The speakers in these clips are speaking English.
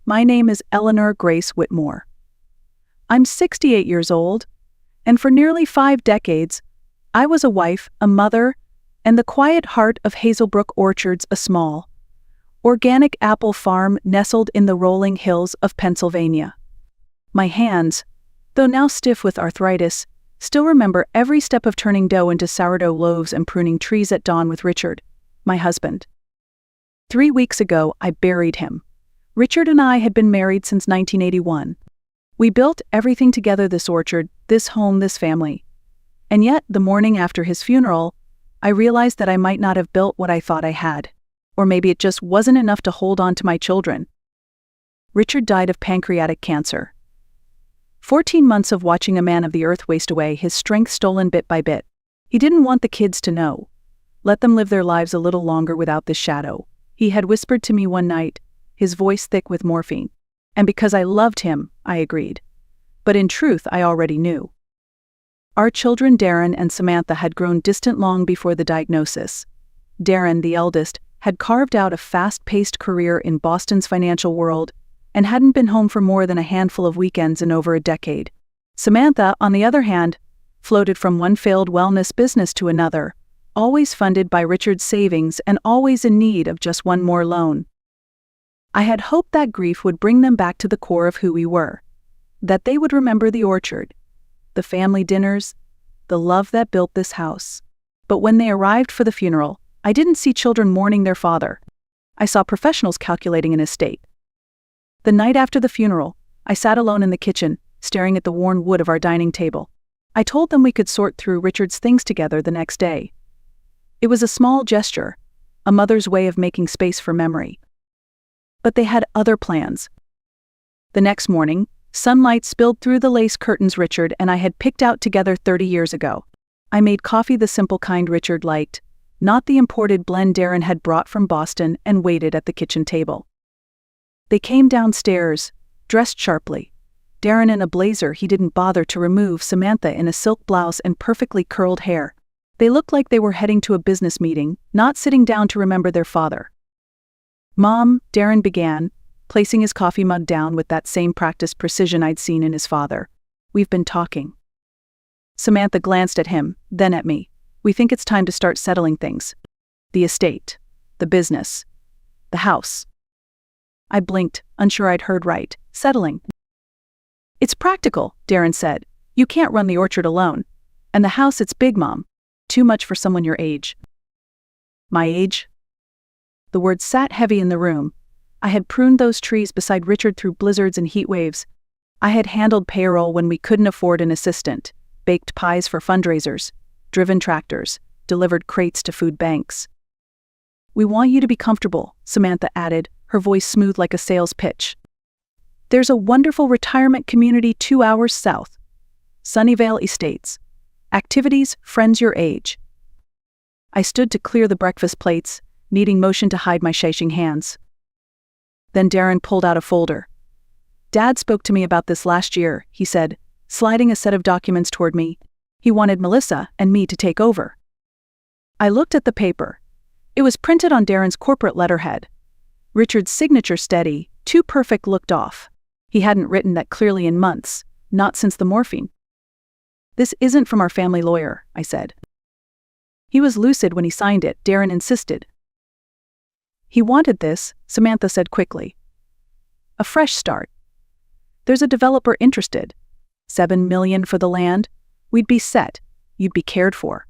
My name is Eleanor Grace Whitmore. I'm 68 years old, and for nearly 5 decades, I was a wife, a mother, and the quiet heart of Hazelbrook Orchards, a small, organic apple farm nestled in the rolling hills of Pennsylvania. My hands, though now stiff with arthritis, still remember every step of turning dough into sourdough loaves and pruning trees at dawn with Richard, my husband. 3 weeks ago, I buried him. Richard and I had been married since 1981. We built everything together: this orchard, this home, this family. And yet, the morning after his funeral, I realized that I might not have built what I thought I had. Or maybe it just wasn't enough to hold on to my children. Richard died of pancreatic cancer. 14 months of watching a man of the earth waste away, his strength stolen bit by bit. He didn't want the kids to know. Let them live their lives a little longer without this shadow, he had whispered to me one night, his voice thick with morphine. And because I loved him, I agreed. But in truth, I already knew. Our children Darren and Samantha had grown distant long before the diagnosis. Darren, the eldest, had carved out a fast-paced career in Boston's financial world and hadn't been home for more than a handful of weekends in over a decade. Samantha, on the other hand, floated from one failed wellness business to another, always funded by Richard's savings and always in need of just one more loan. I had hoped that grief would bring them back to the core of who we were, that they would remember the orchard, the family dinners, the love that built this house. But when they arrived for the funeral, I didn't see children mourning their father. I saw professionals calculating an estate. The night after the funeral, I sat alone in the kitchen, staring at the worn wood of our dining table. I told them we could sort through Richard's things together the next day. It was a small gesture, a mother's way of making space for memory. But they had other plans. The next morning, sunlight spilled through the lace curtains Richard and I had picked out together 30 years ago. I made coffee, the simple kind Richard liked, not the imported blend Darren had brought from Boston, and waited at the kitchen table. They came downstairs, dressed sharply. Darren in a blazer he didn't bother to remove, Samantha in a silk blouse and perfectly curled hair. They looked like they were heading to a business meeting, not sitting down to remember their father. "Mom," Darren began, placing his coffee mug down with that same practiced precision I'd seen in his father. "We've been talking." Samantha glanced at him, then at me. "We think it's time to start settling things. The estate, the business, the house." I blinked, unsure I'd heard right. Settling. "It's practical," Darren said. "You can't run the orchard alone. And the house, it's big, Mom. Too much for someone your age." My age? The words sat heavy in the room. I had pruned those trees beside Richard through blizzards and heat waves. I had handled payroll when we couldn't afford an assistant, baked pies for fundraisers, driven tractors, delivered crates to food banks. "We want you to be comfortable," Samantha added, her voice smooth like a sales pitch. "There's a wonderful retirement community 2 hours south. Sunnyvale Estates. Activities, friends your age." I stood to clear the breakfast plates, needing motion to hide my shaking hands. Then Darren pulled out a folder. "Dad spoke to me about this last year," he said, sliding a set of documents toward me. "He wanted Melissa and me to take over." I looked at the paper. It was printed on Darren's corporate letterhead. Richard's signature steady, too perfect, looked off. He hadn't written that clearly in months, not since the morphine. "This isn't from our family lawyer," I said. "He was lucid when he signed it," Darren insisted. "He wanted this," Samantha said quickly. "A fresh start. There's a developer interested. $7 million for the land. We'd be set. You'd be cared for."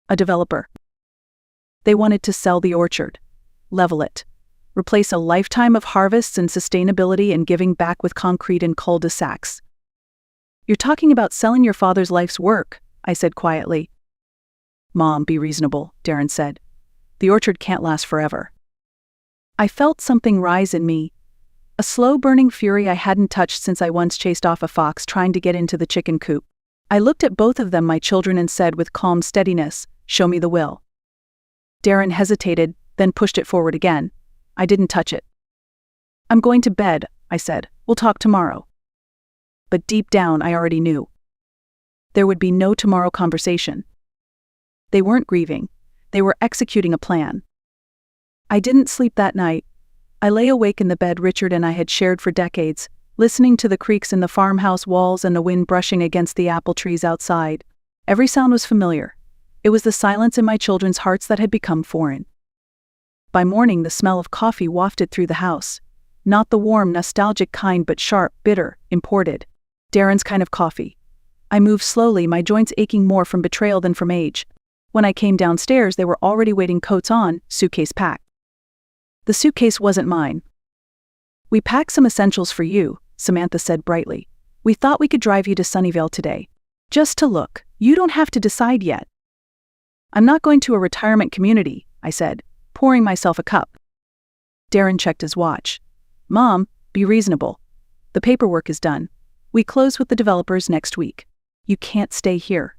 A developer. They wanted to sell the orchard, level it, replace a lifetime of harvests and sustainability and giving back with concrete and cul-de-sacs. "You're talking about selling your father's life's work," I said quietly. "Mom, be reasonable," Darren said. "The orchard can't last forever." I felt something rise in me, a slow-burning fury I hadn't touched since I once chased off a fox trying to get into the chicken coop. I looked at both of them, my children, and said with calm steadiness, "Show me the will." Darren hesitated, then pushed it forward again. I didn't touch it. "I'm going to bed," I said. "We'll talk tomorrow." But deep down I already knew. There would be no tomorrow conversation. They weren't grieving. They were executing a plan. I didn't sleep that night. I lay awake in the bed Richard and I had shared for decades, listening to the creaks in the farmhouse walls and the wind brushing against the apple trees outside. Every sound was familiar. It was the silence in my children's hearts that had become foreign. By morning, the smell of coffee wafted through the house. Not the warm, nostalgic kind, but sharp, bitter, imported. Darren's kind of coffee. I moved slowly, my joints aching more from betrayal than from age. When I came downstairs, they were already waiting, coats on, suitcase packed. The suitcase wasn't mine. "We packed some essentials for you," Samantha said brightly. "We thought we could drive you to Sunnyvale today. Just to look. You don't have to decide yet." "I'm not going to a retirement community," I said, pouring myself a cup. Darren checked his watch. "Mom, be reasonable. The paperwork is done. We close with the developers next week. You can't stay here."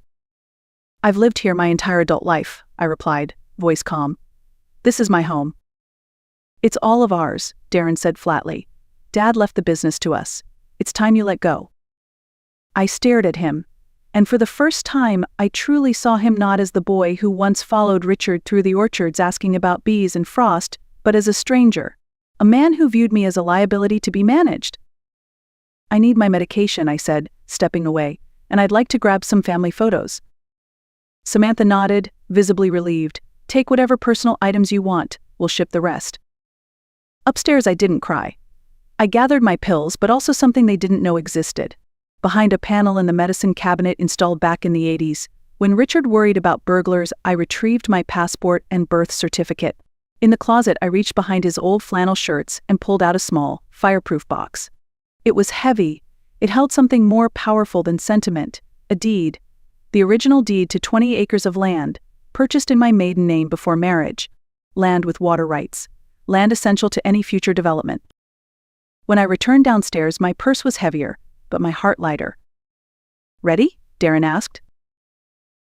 "I've lived here my entire adult life," I replied, voice calm. "This is my home." "It's all of ours," Darren said flatly. "Dad left the business to us. It's time you let go." I stared at him, and for the first time I truly saw him not as the boy who once followed Richard through the orchards asking about bees and frost, but as a stranger, a man who viewed me as a liability to be managed. "I need my medication," I said, stepping away, "and I'd like to grab some family photos." Samantha nodded, visibly relieved. "Take whatever personal items you want, we'll ship the rest." Upstairs I didn't cry. I gathered my pills, but also something they didn't know existed. Behind a panel in the medicine cabinet installed back in the 80s, when Richard worried about burglars, I retrieved my passport and birth certificate. In the closet, I reached behind his old flannel shirts and pulled out a small, fireproof box. It was heavy. It held something more powerful than sentiment, a deed. The original deed to 20 acres of land, purchased in my maiden name before marriage. Land with water rights. Land essential to any future development. When I returned downstairs, my purse was heavier, but my heart lighter. "Ready?" Darren asked.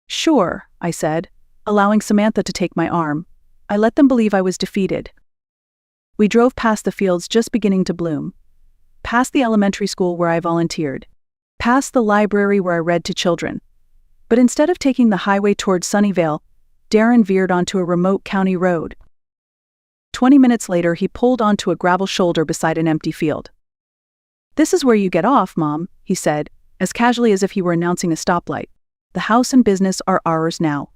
"Sure," I said, allowing Samantha to take my arm. I let them believe I was defeated. We drove past the fields just beginning to bloom. Past the elementary school where I volunteered. Past the library where I read to children. But instead of taking the highway toward Sunnyvale, Darren veered onto a remote county road. 20 minutes later, he pulled onto a gravel shoulder beside an empty field. "This is where you get off, Mom," he said, as casually as if he were announcing a stoplight. "The house and business are ours now."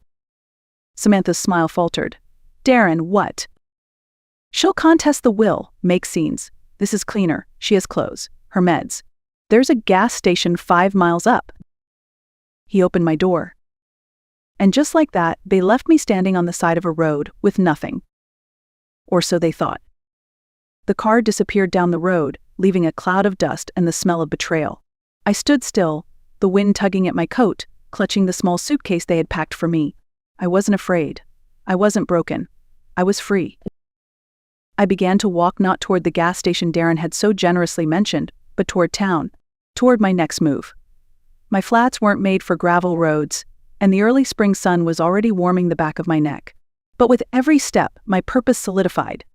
Samantha's smile faltered. "Darren, what?" "She'll contest the will, make scenes. This is cleaner. She has clothes, her meds. There's a gas station 5 miles up." He opened my door. And just like that, they left me standing on the side of a road with nothing. Or so they thought. The car disappeared down the road, leaving a cloud of dust and the smell of betrayal. I stood still, the wind tugging at my coat, clutching the small suitcase they had packed for me. I wasn't afraid. I wasn't broken. I was free. I began to walk not toward the gas station Darren had so generously mentioned, but toward town, toward my next move. My flats weren't made for gravel roads, and the early spring sun was already warming the back of my neck. But with every step, my purpose solidified.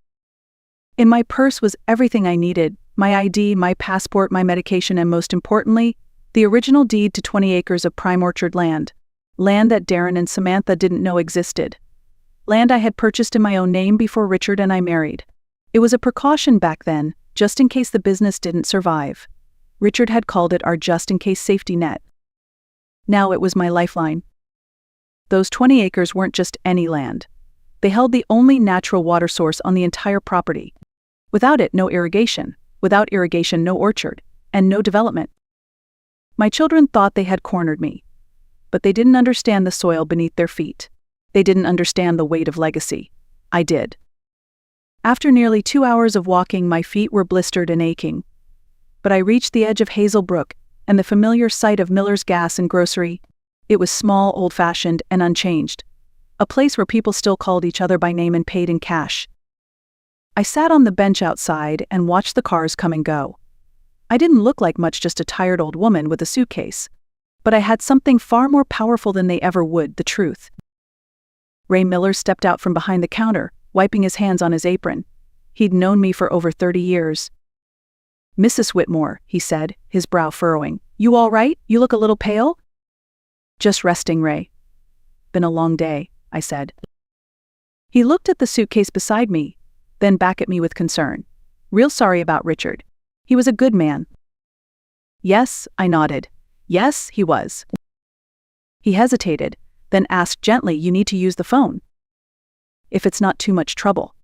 In my purse was everything I needed, my ID, my passport, my medication, and most importantly, the original deed to 20 acres of prime orchard land. Land that Darren and Samantha didn't know existed. Land I had purchased in my own name before Richard and I married. It was a precaution back then, just in case the business didn't survive. Richard had called it our just-in-case safety net. Now it was my lifeline. Those 20 acres weren't just any land. They held the only natural water source on the entire property. Without it, no irrigation. Without irrigation, no orchard. And no development. My children thought they had cornered me. But they didn't understand the soil beneath their feet. They didn't understand the weight of legacy. I did. After nearly 2 hours of walking, my feet were blistered and aching. But I reached the edge of Hazel Brook, and the familiar sight of Miller's Gas and Grocery. It was small, old-fashioned, and unchanged. A place where people still called each other by name and paid in cash. I sat on the bench outside and watched the cars come and go. I didn't look like much, just a tired old woman with a suitcase. But I had something far more powerful than they ever would, the truth. Ray Miller stepped out from behind the counter, wiping his hands on his apron. He'd known me for over 30 years. "Mrs. Whitmore," he said, his brow furrowing. "You all right? You look a little pale?" "Just resting, Ray." "Been a long day," I said. He looked at the suitcase beside me, then back at me with concern. Real sorry about Richard. He was a good man. Yes, I nodded. Yes, he was. He hesitated, then asked gently, you need to use the phone. If it's not too much trouble.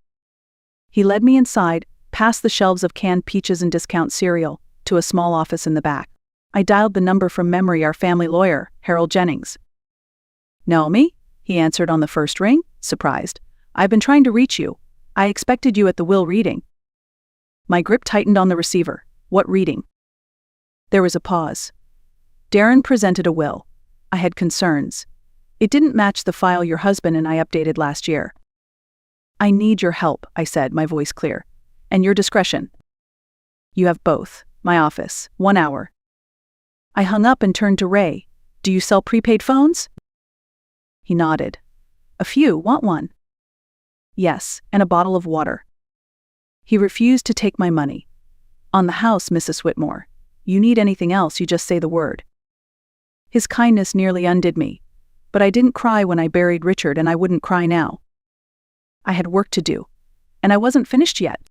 He led me inside, past the shelves of canned peaches and discount cereal, to a small office in the back. I dialed the number from memory, our family lawyer, Harold Jennings. Naomi? He answered on the first ring, surprised. I've been trying to reach you. I expected you at the will reading. My grip tightened on the receiver. What reading? There was a pause. Darren presented a will. I had concerns. It didn't match the file your husband and I updated last year. I need your help, I said, my voice clear. And your discretion. You have both. My office. 1 hour. I hung up and turned to Ray. Do you sell prepaid phones? He nodded. A few. Want one? Yes, and a bottle of water. He refused to take my money. On the house, Mrs. Whitmore. You need anything else, you just say the word. His kindness nearly undid me. But I didn't cry when I buried Richard, and I wouldn't cry now. I had work to do. And I wasn't finished yet.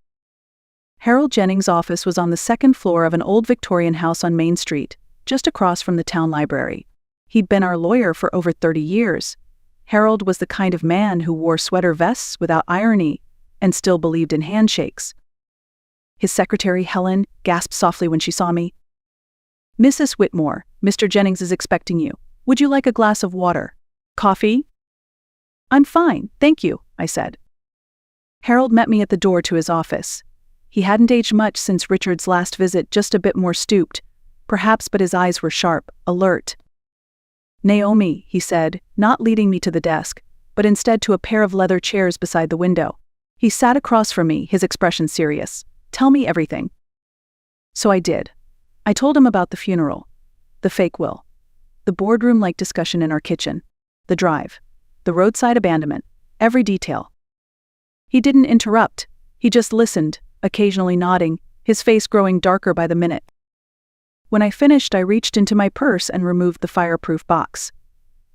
Harold Jennings' office was on the second floor of an old Victorian house on Main Street, just across from the town library. He'd been our lawyer for over 30 years. Harold was the kind of man who wore sweater vests without irony and still believed in handshakes. His secretary, Helen, gasped softly when she saw me. Mrs. Whitmore, Mr. Jennings is expecting you. Would you like a glass of water? Coffee? I'm fine, thank you, I said. Harold met me at the door to his office. He hadn't aged much since Richard's last visit, just a bit more stooped, perhaps, but his eyes were sharp, alert. Naomi, he said, not leading me to the desk, but instead to a pair of leather chairs beside the window. He sat across from me, his expression serious. Tell me everything. So I did. I told him about the funeral, the fake will, the boardroom-like discussion in our kitchen, the drive, the roadside abandonment, every detail. He didn't interrupt. He just listened, occasionally nodding, his face growing darker by the minute. When I finished, I reached into my purse and removed the fireproof box.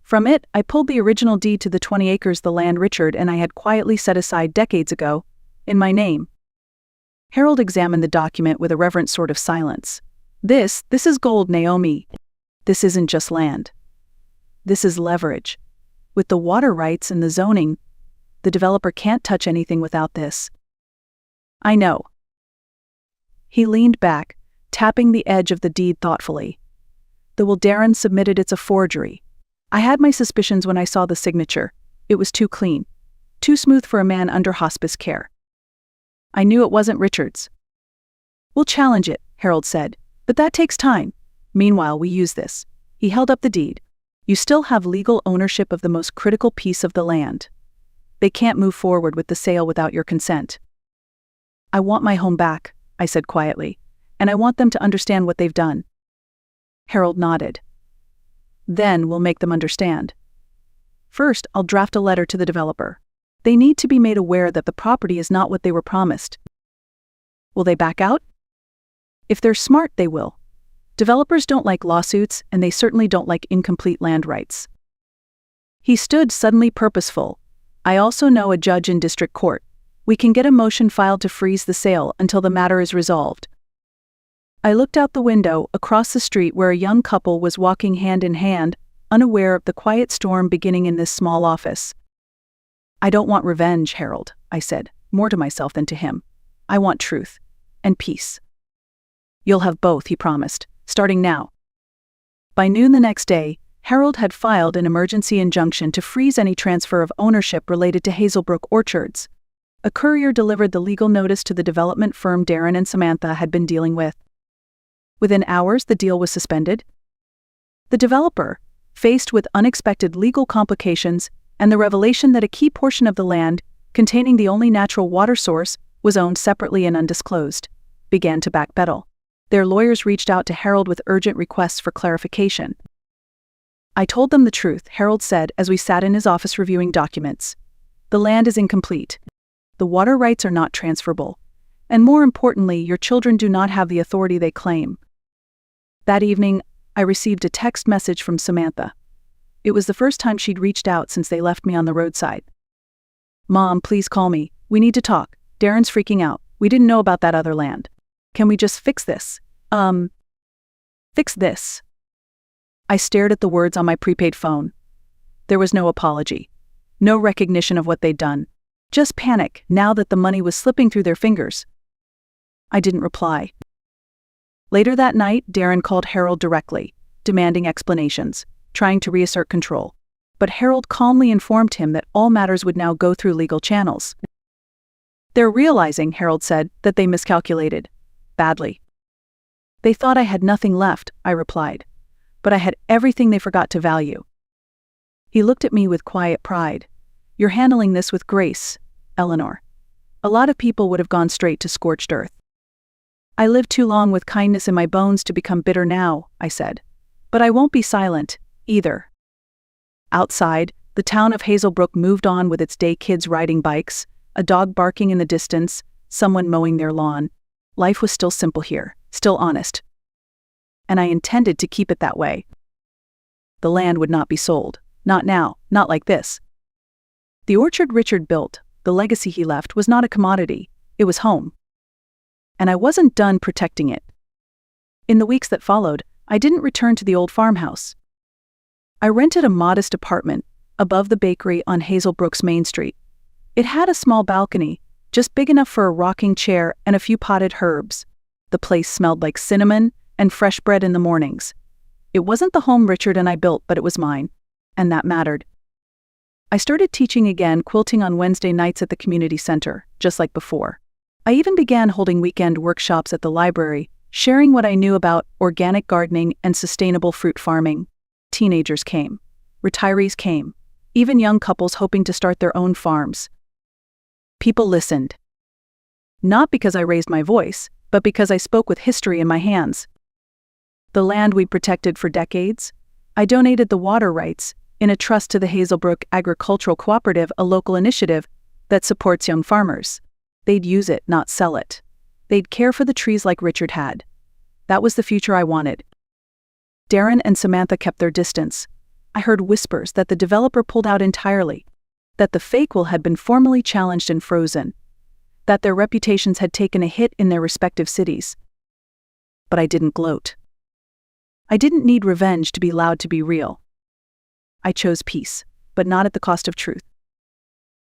From it, I pulled the original deed to the 20 acres, the land Richard and I had quietly set aside decades ago, in my name. Harold examined the document with a reverent sort of silence. This is gold, Naomi. This isn't just land. This is leverage. With the water rights and the zoning, the developer can't touch anything without this. I know. He leaned back, tapping the edge of the deed thoughtfully. The will Darren submitted, it's a forgery. I had my suspicions when I saw the signature. It was too clean, too smooth for a man under hospice care. I knew it wasn't Richard's. We'll challenge it, Harold said, but that takes time. Meanwhile, we use this. He held up the deed. You still have legal ownership of the most critical piece of the land. They can't move forward with the sale without your consent. I want my home back, I said quietly, and I want them to understand what they've done. Harold nodded. Then we'll make them understand. First, I'll draft a letter to the developer. They need to be made aware that the property is not what they were promised. Will they back out? If they're smart, they will. Developers don't like lawsuits, and they certainly don't like incomplete land rights. He stood suddenly purposeful. I also know a judge in district court. We can get a motion filed to freeze the sale until the matter is resolved. I looked out the window, across the street where a young couple was walking hand in hand, unaware of the quiet storm beginning in this small office. I don't want revenge, Harold, I said, more to myself than to him. I want truth. And peace. You'll have both, he promised, starting now. By noon the next day, Harold had filed an emergency injunction to freeze any transfer of ownership related to Hazelbrook Orchards. A courier delivered the legal notice to the development firm Darren and Samantha had been dealing with. Within hours, the deal was suspended. The developer, faced with unexpected legal complications and the revelation that a key portion of the land, containing the only natural water source, was owned separately and undisclosed, began to backpedal. Their lawyers reached out to Harold with urgent requests for clarification. I told them the truth, Harold said as we sat in his office reviewing documents. The land is incomplete. The water rights are not transferable. And more importantly, your children do not have the authority they claim. That evening, I received a text message from Samantha. It was the first time she'd reached out since they left me on the roadside. Mom, please call me. We need to talk. Darren's freaking out. We didn't know about that other land. Can we just fix this? Fix this. I stared at the words on my prepaid phone. There was no apology. No recognition of what they'd done. Just panic now that the money was slipping through their fingers. I didn't reply. Later that night, Darren called Harold directly, demanding explanations, trying to reassert control. But Harold calmly informed him that all matters would now go through legal channels. They're realizing, Harold said, that they miscalculated. Badly. They thought I had nothing left, I replied. But I had everything they forgot to value. He looked at me with quiet pride. You're handling this with grace, Eleanor. A lot of people would have gone straight to scorched earth. I lived too long with kindness in my bones to become bitter now, I said. But I won't be silent, either. Outside, the town of Hazelbrook moved on with its day kids riding bikes, a dog barking in the distance, someone mowing their lawn. Life was still simple here, still honest. And I intended to keep it that way. The land would not be sold. Not now, not like this. The orchard Richard built, the legacy he left, was not a commodity, it was home. And I wasn't done protecting it. In the weeks that followed, I didn't return to the old farmhouse. I rented a modest apartment above the bakery on Hazelbrook's Main Street. It had a small balcony, just big enough for a rocking chair and a few potted herbs. The place smelled like cinnamon and fresh bread in the mornings. It wasn't the home Richard and I built, but it was mine. And that mattered. I started teaching again, quilting on Wednesday nights at the community center, just like before. I even began holding weekend workshops at the library, sharing what I knew about organic gardening and sustainable fruit farming. Teenagers came. Retirees came. Even young couples hoping to start their own farms. People listened. Not because I raised my voice, but because I spoke with history in my hands. The land we protected for decades, I donated the water rights in a trust to the Hazelbrook Agricultural Cooperative, a local initiative that supports young farmers. They'd use it, not sell it. They'd care for the trees like Richard had. That was the future I wanted. Darren and Samantha kept their distance. I heard whispers that the developer pulled out entirely, that the fake will had been formally challenged and frozen, that their reputations had taken a hit in their respective cities. But I didn't gloat. I didn't need revenge to be allowed to be real. I chose peace, but not at the cost of truth.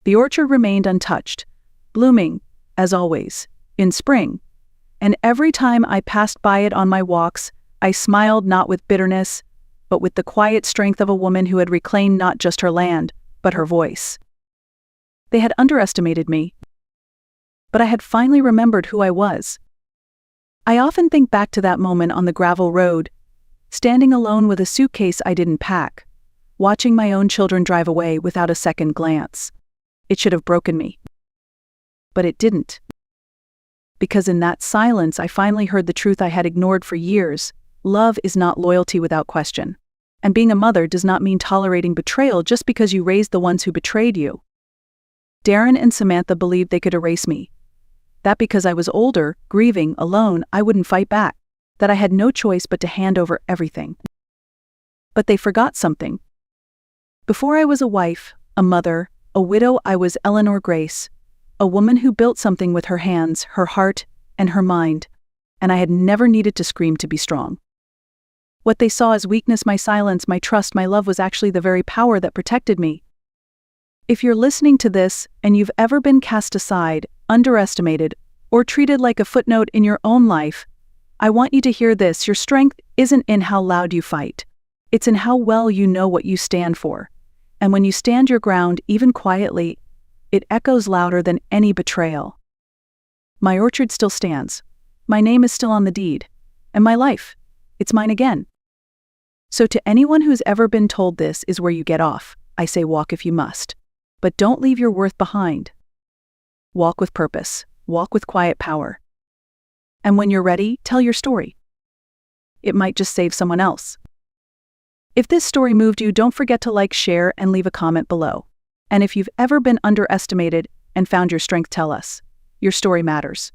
The orchard remained untouched, blooming, as always, in spring, and every time I passed by it on my walks, I smiled not with bitterness, but with the quiet strength of a woman who had reclaimed not just her land, but her voice. They had underestimated me, but I had finally remembered who I was. I often think back to that moment on the gravel road, standing alone with a suitcase I didn't pack, watching my own children drive away without a second glance. It should have broken me. But it didn't. Because in that silence I finally heard the truth I had ignored for years. Love is not loyalty without question. And being a mother does not mean tolerating betrayal just because you raised the ones who betrayed you. Darren and Samantha believed they could erase me. That because I was older, grieving, alone, I wouldn't fight back. That I had no choice but to hand over everything. But they forgot something. Before I was a wife, a mother, a widow, I was Eleanor Grace, a woman who built something with her hands, her heart, and her mind, and I had never needed to scream to be strong. What they saw as weakness, my silence, my trust, my love, was actually the very power that protected me. If you're listening to this and you've ever been cast aside, underestimated, or treated like a footnote in your own life, I want you to hear this. Your strength isn't in how loud you fight. It's in how well you know what you stand for. And when you stand your ground, even quietly, it echoes louder than any betrayal. My orchard still stands. My name is still on the deed. And my life, it's mine again. So to anyone who's ever been told this is where you get off, I say walk if you must. But don't leave your worth behind. Walk with purpose. Walk with quiet power. And when you're ready, tell your story. It might just save someone else. If this story moved you, don't forget to like, share, and leave a comment below. And if you've ever been underestimated and found your strength, tell us. Your story matters.